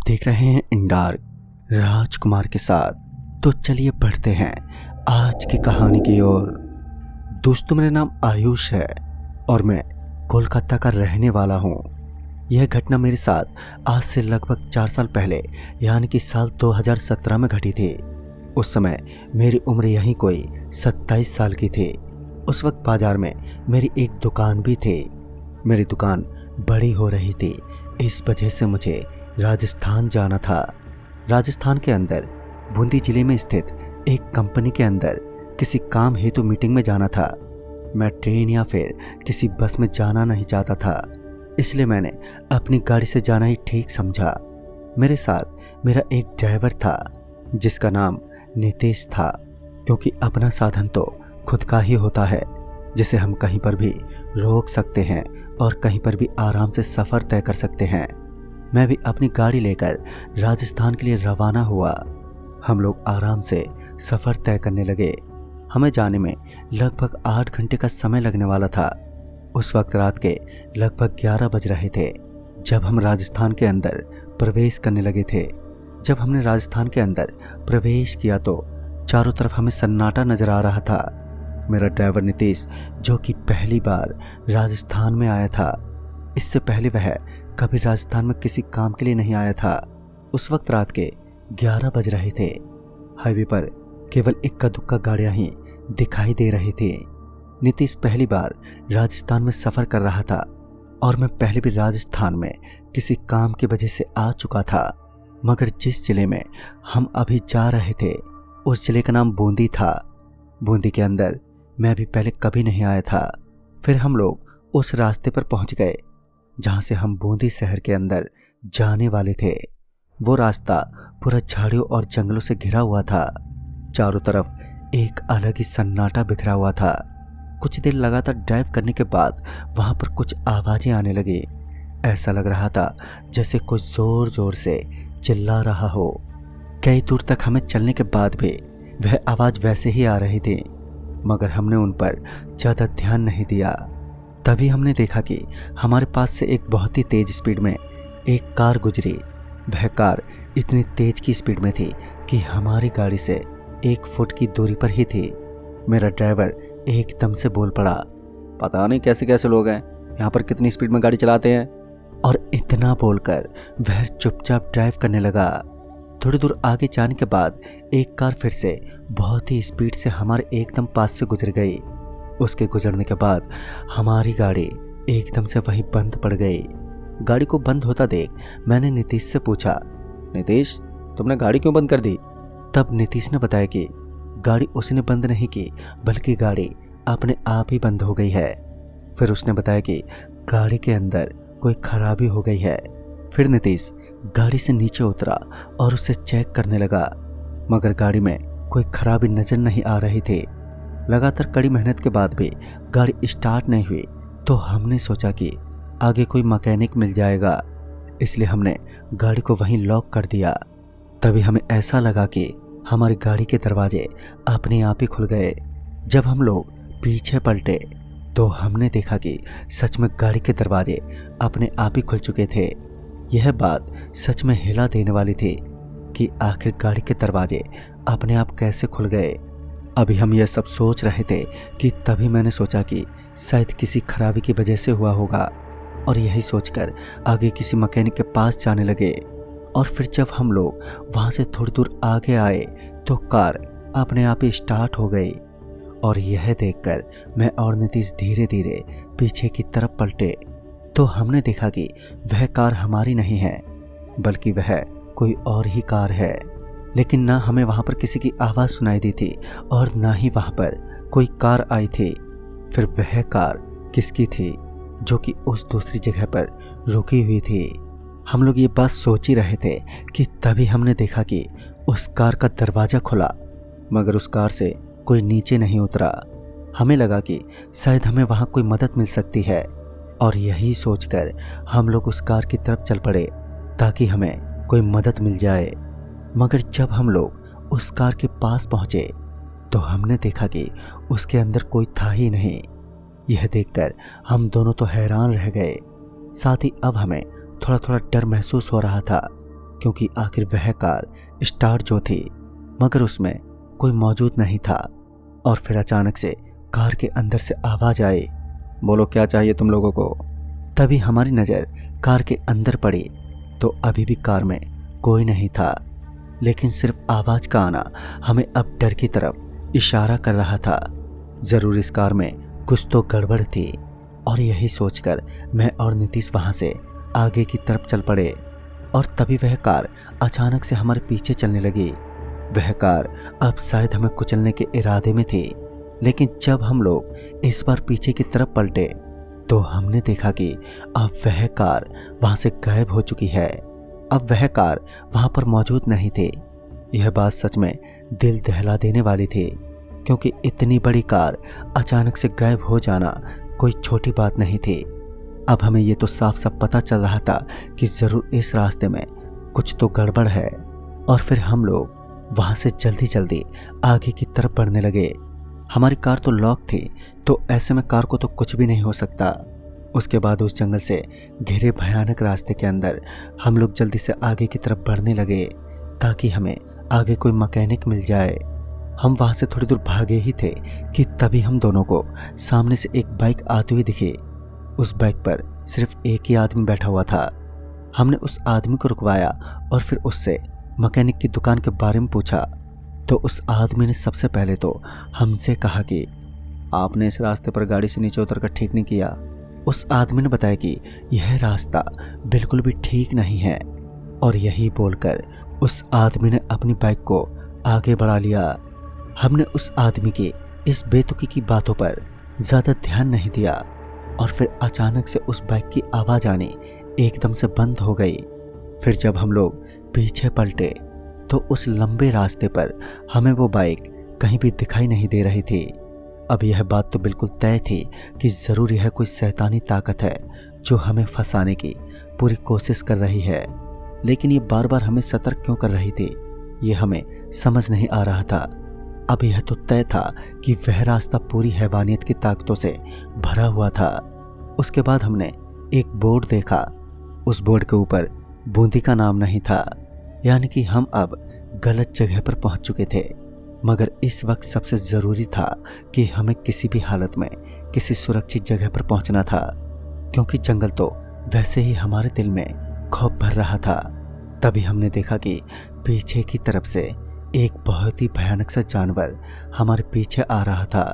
देख रहे हैं इन डार्क राजकुमार के साथ। तो चलिए बढ़ते हैं आज की कहानी की ओर। दोस्तों, मेरा नाम आयुष है और मैं कोलकाता का रहने वाला हूँ। यह घटना मेरे साथ आज से लगभग 4 साल पहले यानी कि साल 2017 में घटी थी। उस समय मेरी उम्र यहीं कोई 27 साल की थी। उस वक्त बाजार में मेरी एक दुकान भी थी। मेरी दुकान बड़ी हो रही थी, इस वजह से मुझे राजस्थान जाना था। राजस्थान के अंदर बूंदी जिले में स्थित एक कंपनी के अंदर किसी काम हेतु मीटिंग में जाना था। मैं ट्रेन या फिर किसी बस में जाना नहीं चाहता था, इसलिए मैंने अपनी गाड़ी से जाना ही ठीक समझा। मेरे साथ मेरा एक ड्राइवर था जिसका नाम नितेश था, क्योंकि अपना साधन तो खुद का ही होता है जिसे हम कहीं पर भी रोक सकते हैं और कहीं पर भी आराम से सफ़र तय कर सकते हैं। मैं भी अपनी गाड़ी लेकर राजस्थान के लिए रवाना हुआ। हम लोग आराम से सफ़र तय करने लगे। हमें जाने में लगभग 8 घंटे का समय लगने वाला था। उस वक्त रात के लगभग 11 बज रहे थे जब हम राजस्थान के अंदर प्रवेश करने लगे थे। जब हमने राजस्थान के अंदर प्रवेश किया तो चारों तरफ हमें सन्नाटा नजर आ रहा था। मेरा ड्राइवर नितेश, जो कि पहली बार राजस्थान में आया था, इससे पहले वह कभी राजस्थान में किसी काम के लिए नहीं आया था। उस वक्त रात के 11 बज रहे थे। हाईवे पर केवल इक्का दुक्का गाड़ियां ही दिखाई दे रही थी। नितेश पहली बार राजस्थान में सफ़र कर रहा था और मैं पहले भी राजस्थान में किसी काम की वजह से आ चुका था, मगर जिस जिले में हम अभी जा रहे थे उस जिले का नाम बूंदी था। बूंदी के अंदर मैं भी पहले कभी नहीं आया था। फिर हम लोग उस रास्ते पर पहुंच गए जहां से हम बूंदी शहर के अंदर जाने वाले थे। वो रास्ता पूरा झाड़ियों और जंगलों से घिरा हुआ था। चारों तरफ एक अलग ही सन्नाटा बिखरा हुआ था। कुछ देर लगातार ड्राइव करने के बाद वहां पर कुछ आवाजें आने लगी। ऐसा लग रहा था जैसे कोई जोर जोर से चिल्ला रहा हो। कई दूर तक हमें चलने के बाद भी वह आवाज वैसे ही आ रही थी, मगर हमने उन पर ज़्यादा ध्यान नहीं दिया। तभी हमने देखा कि हमारे पास से एक बहुत ही तेज स्पीड में एक कार गुजरी। वह कार इतनी तेज की स्पीड में थी कि हमारी गाड़ी से 1 फुट की दूरी पर ही थी। मेरा ड्राइवर एकदम से बोल पड़ा, पता नहीं कैसे कैसे लोग हैं, यहाँ पर कितनी स्पीड में गाड़ी चलाते हैं। और इतना बोलकर वह चुपचाप ड्राइव करने लगा। थोड़ी दूर आगे जाने के बाद एक कार फिर से बहुत ही स्पीड से हमारे एकदम पास से गुजर गई। उसके गुजरने के बाद हमारी गाड़ी एकदम से वहीं बंद पड़ गई। गाड़ी को बंद होता देख मैंने नीतीश से पूछा, नितेश, तुमने गाड़ी क्यों बंद कर दी? तब नीतीश ने बताया कि गाड़ी उसने बंद नहीं की, बल्कि गाड़ी अपने आप ही बंद हो गई है। फिर उसने बताया कि गाड़ी के अंदर कोई खराबी हो गई है। फिर नीतीश गाड़ी से नीचे उतरा और उसे चेक करने लगा, मगर गाड़ी में कोई खराबी नजर नहीं आ रही थी। लगातार कड़ी मेहनत के बाद भी गाड़ी स्टार्ट नहीं हुई, तो हमने सोचा कि आगे कोई मैकेनिक मिल जाएगा, इसलिए हमने गाड़ी को वहीं लॉक कर दिया। तभी हमें ऐसा लगा कि हमारी गाड़ी के दरवाजे अपने आप ही खुल गए। जब हम लोग पीछे पलटे तो हमने देखा कि सच में गाड़ी के दरवाजे अपने आप ही खुल चुके थे। यह बात सच में हिला देने वाली थी कि आखिर गाड़ी के दरवाजे अपने आप कैसे खुल गए। अभी हम यह सब सोच रहे थे कि तभी मैंने सोचा कि शायद किसी खराबी की वजह से हुआ होगा, और यही सोचकर आगे किसी मैकेनिक के पास जाने लगे। और फिर जब हम लोग वहां से थोड़ी दूर आगे आए तो कार अपने आप ही स्टार्ट हो गई। और यह देखकर मैं और नीतीश धीरे धीरे पीछे की तरफ पलटे तो हमने देखा कि वह कार हमारी नहीं है, बल्कि वह कोई और ही कार है। लेकिन ना हमें वहां पर किसी की आवाज़ सुनाई दी थी और ना ही वहां पर कोई कार आई थी। फिर वह कार किसकी थी जो कि उस दूसरी जगह पर रुकी हुई थी? हम लोग ये बात सोच ही रहे थे कि तभी हमने देखा कि उस कार का दरवाज़ा खुला, मगर उस कार से कोई नीचे नहीं उतरा। हमें लगा कि शायद हमें वहाँ कोई मदद मिल सकती है, और यही सोचकर हम लोग उस कार की तरफ चल पड़े ताकि हमें कोई मदद मिल जाए। मगर जब हम लोग उस कार के पास पहुँचे तो हमने देखा कि उसके अंदर कोई था ही नहीं। यह देखकर हम दोनों तो हैरान रह गए। साथ ही अब हमें थोड़ा थोड़ा डर महसूस हो रहा था क्योंकि आखिर वह कार स्टार्ट जो थी मगर उसमें कोई मौजूद नहीं था। और फिर अचानक से कार के अंदर से आवाज आई, बोलो क्या चाहिए तुम लोगों को। तभी हमारी नज़र कार के अंदर पड़ी तो अभी भी कार में कोई नहीं था, लेकिन सिर्फ आवाज का आना हमें अब डर की तरफ इशारा कर रहा था। जरूर इस कार में कुछ तो गड़बड़ थी। और यही सोचकर मैं और नीतीश वहां से आगे की तरफ चल पड़े। और तभी वह कार अचानक से हमारे पीछे चलने लगी। वह कार अब शायद हमें कुचलने के इरादे में थी, लेकिन जब हम लोग इस बार पीछे की तरफ पलटे तो हमने देखा कि अब वह कार वहां से गायब हो चुकी है। अब वह कार वहां पर मौजूद नहीं थी। यह बात सच में दिल दहला देने वाली थी, क्योंकि इतनी बड़ी कार अचानक से गायब हो जाना कोई छोटी बात नहीं थी। अब हमें ये तो साफ साफ पता चल रहा था कि जरूर इस रास्ते में कुछ तो गड़बड़ है। और फिर हम लोग वहां से जल्दी जल्दी आगे की तरफ बढ़ने लगे। हमारी कार तो लॉक थी, तो ऐसे में कार को तो कुछ भी नहीं हो सकता। उसके बाद उस जंगल से घिरे भयानक रास्ते के अंदर हम लोग जल्दी से आगे की तरफ बढ़ने लगे ताकि हमें आगे कोई मैकेनिक मिल जाए। हम वहां से थोड़ी दूर भागे ही थे कि तभी हम दोनों को सामने से एक बाइक आती हुई दिखी। उस बाइक पर सिर्फ एक ही आदमी बैठा हुआ था। हमने उस आदमी को रुकवाया और फिर उससे मैकेनिक की दुकान के बारे में पूछा तो उस आदमी ने सबसे पहले तो हमसे कहा कि आपने इस रास्ते पर गाड़ी से नीचे उतरकर ठीक नहीं किया। उस आदमी ने बताया कि यह रास्ता बिल्कुल भी ठीक नहीं है। और यही बोलकर उस आदमी ने अपनी बाइक को आगे बढ़ा लिया। हमने उस आदमी की इस बेतुकी की बातों पर ज्यादा ध्यान नहीं दिया और फिर अचानक से उस बाइक की आवाज आनी एकदम से बंद हो गई। फिर जब हम लोग पीछे पलटे तो उस लंबे रास्ते पर हमें वो बाइक कहीं भी दिखाई नहीं दे रही थी। अब यह बात तो बिल्कुल तय थी कि जरूर यह कोई शैतानी ताकत है जो हमें फंसाने की पूरी कोशिश कर रही है, लेकिन ये बार बार हमें सतर्क क्यों कर रही थी ये हमें समझ नहीं आ रहा था। अब यह तो तय था कि वह रास्ता पूरी हैवानियत की ताकतों से भरा हुआ था। उसके बाद हमने एक बोर्ड देखा। उस बोर्ड के ऊपर बूंदी का नाम नहीं था, यानी कि हम अब गलत जगह पर पहुंच चुके थे। मगर इस वक्त सबसे जरूरी था कि हमें किसी भी हालत में किसी सुरक्षित जगह पर पहुंचना था, क्योंकि जंगल तो वैसे ही हमारे दिल में खौफ भर रहा था। तभी हमने देखा कि पीछे की तरफ से एक बहुत ही भयानक सा जानवर हमारे पीछे आ रहा था।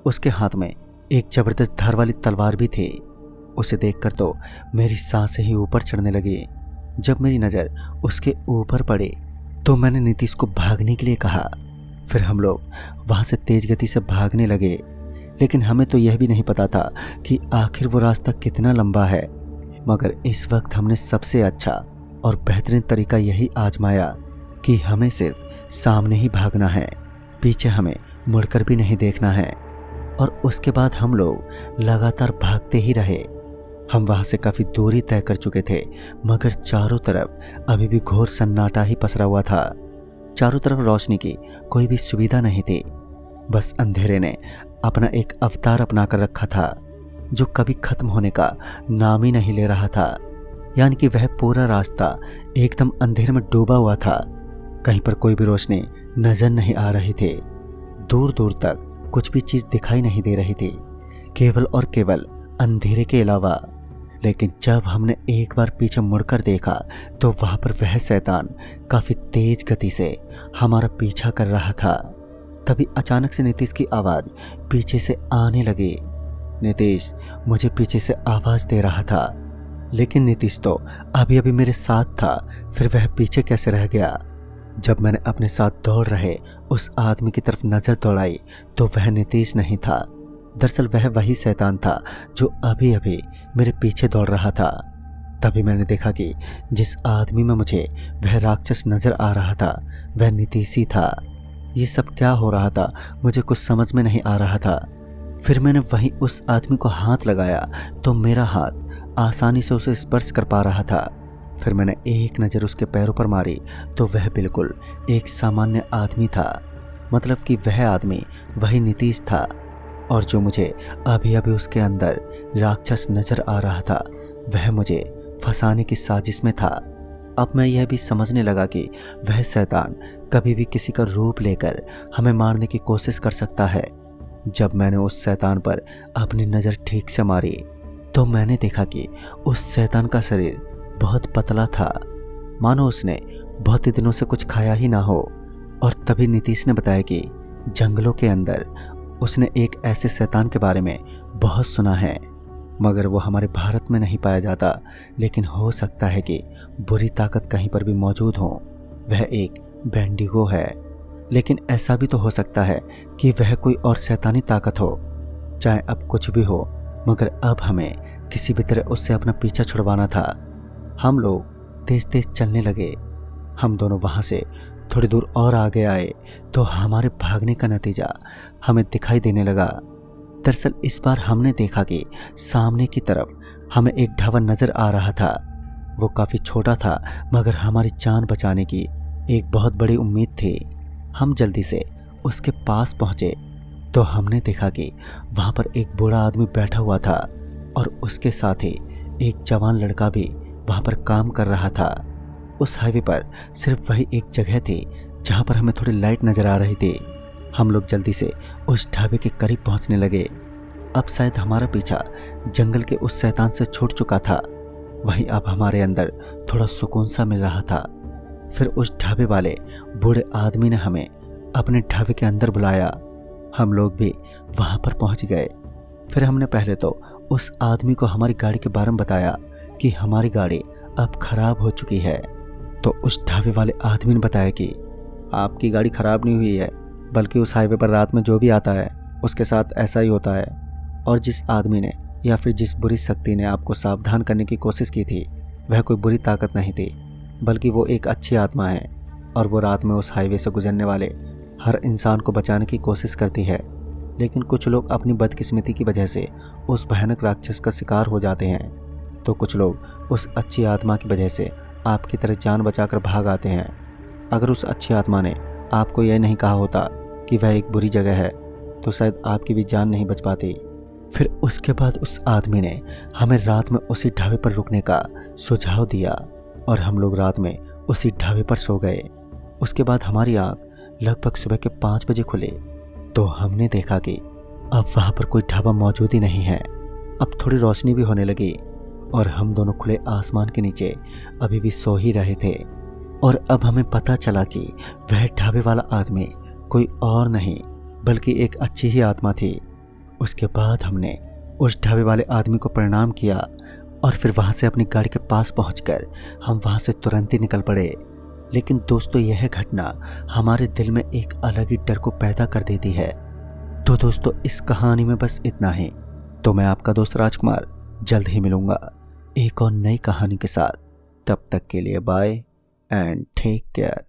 उसके हाथ में एक जबरदस्त धार वाली तलवार भी थी। उसे देखकर तो मेरी सांसें ही ऊपर चढ़ने लगी। जब मेरी नज़र उसके ऊपर पड़ी तो मैंने नीतीश को भागने के लिए कहा। फिर हम लोग वहां से तेज गति से भागने लगे, लेकिन हमें तो यह भी नहीं पता था कि आखिर वो रास्ता कितना लंबा है। मगर इस वक्त हमने सबसे अच्छा और बेहतरीन तरीका यही आजमाया कि हमें सिर्फ सामने ही भागना है, पीछे हमें मुड़कर भी नहीं देखना है। और उसके बाद हम लोग लगातार भागते ही रहे। हम वहां से काफी दूरी तय कर चुके थे, मगर चारों तरफ अभी भी घोर सन्नाटा ही पसरा हुआ था। चारों तरफ रोशनी की कोई भी सुविधा नहीं थी। बस अंधेरे ने अपना एक अवतार अपना कर रखा था जो कभी खत्म होने का नाम ही नहीं ले रहा था। यानी कि वह पूरा रास्ता एकदम अंधेरे में डूबा हुआ था। कहीं पर कोई भी रोशनी नजर नहीं आ रही थी। दूर दूर तक कुछ भी चीज दिखाई नहीं दे रही थी, केवल और केवल अंधेरे के अलावा। लेकिन जब हमने एक बार पीछे मुड़कर देखा तो वहां पर वह शैतान काफी तेज गति से हमारा पीछा कर रहा था। तभी अचानक से नीतीश की आवाज पीछे से आने लगी। नीतीश मुझे पीछे से आवाज दे रहा था, लेकिन नीतीश तो अभी अभी मेरे साथ था, फिर वह पीछे कैसे रह गया। जब मैंने अपने साथ दौड़ रहे उस आदमी की तरफ नजर दौड़ाई तो वह नीतीश नहीं था। दरअसल वह वही शैतान था जो अभी अभी मेरे पीछे दौड़ रहा था। तभी मैंने देखा कि जिस आदमी में मुझे वह राक्षस नजर आ रहा था वह नीतीश ही था। ये सब क्या हो रहा था मुझे कुछ समझ में नहीं आ रहा था। फिर मैंने वहीं उस आदमी को हाथ लगाया तो मेरा हाथ आसानी से उसे स्पर्श कर पा रहा था। फिर मैंने एक नज़र उसके पैरों पर मारी तो वह बिल्कुल एक सामान्य आदमी था। मतलब कि वह आदमी वही नीतीश था, और जो मुझे अभी अभी उसके अंदर राक्षस नजर आ रहा था वह मुझे फंसाने की साजिश में था। अब मैं यह भी समझने लगा कि वह शैतान कभी भी किसी का रूप लेकर हमें मारने की कोशिश कर सकता है। जब मैंने उस शैतान पर अपनी नज़र ठीक से मारी तो मैंने देखा कि उस शैतान का शरीर बहुत पतला था, मानो उसने बहुत ही दिनों से कुछ खाया ही ना हो। और तभी नीतीश ने बताया कि जंगलों के अंदर उसने एक ऐसे शैतान के बारे में बहुत सुना है, मगर वो हमारे भारत में नहीं पाया जाता। लेकिन हो सकता है कि बुरी ताकत कहीं पर भी मौजूद हो। वह एक बेंडिगो है, लेकिन ऐसा भी तो हो सकता है कि वह कोई और शैतानी ताकत हो। चाहे अब कुछ भी हो, मगर अब हमें किसी भी तरह उससे अपना पीछा छुड़वाना था। हम लोग तेज तेज चलने लगे। हम दोनों वहाँ से थोड़ी दूर और आगे आए तो हमारे भागने का नतीजा हमें दिखाई देने लगा। दरअसल इस बार हमने देखा कि सामने की तरफ हमें एक ढाबा नजर आ रहा था। वो काफ़ी छोटा था, मगर हमारी जान बचाने की एक बहुत बड़ी उम्मीद थी। हम जल्दी से उसके पास पहुंचे तो हमने देखा कि वहाँ पर एक बूढ़ा आदमी बैठा हुआ था और उसके साथ ही एक जवान लड़का भी वहाँ पर काम कर रहा था। उस हाईवे पर सिर्फ वही एक जगह थी जहाँ पर हमें थोड़ी लाइट नज़र आ रही थी। हम लोग जल्दी से उस ढाबे के करीब पहुँचने लगे। अब शायद हमारा पीछा जंगल के उस शैतान से छूट चुका था। वहीं अब हमारे अंदर थोड़ा सुकून सा मिल रहा था। फिर उस ढाबे वाले बूढ़े आदमी ने हमें अपने ढाबे के अंदर बुलाया। हम लोग भी वहाँ पर पहुँच गए। फिर हमने पहले तो उस आदमी को हमारी गाड़ी के बारे में बताया कि हमारी गाड़ी अब खराब हो चुकी है। तो उस ढाबे वाले आदमी ने बताया कि आपकी गाड़ी ख़राब नहीं हुई है, बल्कि उस हाईवे पर रात में जो भी आता है उसके साथ ऐसा ही होता है। और जिस आदमी ने या फिर जिस बुरी शक्ति ने आपको सावधान करने की कोशिश की थी, वह कोई बुरी ताकत नहीं थी, बल्कि वो एक अच्छी आत्मा है। और वो रात में उस हाईवे से गुजरने वाले हर इंसान को बचाने की कोशिश करती है। लेकिन कुछ लोग अपनी बदकिस्मती की वजह से उस भयानक राक्षस का शिकार हो जाते हैं, तो कुछ लोग उस अच्छी आत्मा की वजह से आपकी तरह जान बचाकर भाग आते हैं। अगर उस अच्छी आत्मा ने आपको यह नहीं कहा होता कि वह एक बुरी जगह है, तो शायद आपकी भी जान नहीं बच पाती। फिर उसके बाद उस आदमी ने हमें रात में उसी ढाबे पर रुकने का सुझाव दिया और हम लोग रात में उसी ढाबे पर सो गए। उसके बाद हमारी आँख लगभग सुबह के 5 बजे खुली तो हमने देखा कि अब वहाँ पर कोई ढाबा मौजूद ही नहीं है। अब थोड़ी रोशनी भी होने लगी और हम दोनों खुले आसमान के नीचे अभी भी सो ही रहे थे। और अब हमें पता चला कि वह ढाबे वाला आदमी कोई और नहीं बल्कि एक अच्छी ही आत्मा थी। उसके बाद हमने उस ढाबे वाले आदमी को प्रणाम किया और फिर वहाँ से अपनी गाड़ी के पास पहुँचकर हम वहाँ से तुरंत ही निकल पड़े। लेकिन दोस्तों, यह घटना हमारे दिल में एक अलग ही डर को पैदा कर देती है। तो दोस्तों, इस कहानी में बस इतना ही। तो मैं आपका दोस्त राजकुमार जल्द ही मिलूंगा एक और नई कहानी के साथ। तब तक के लिए बाय एंड टेक केयर।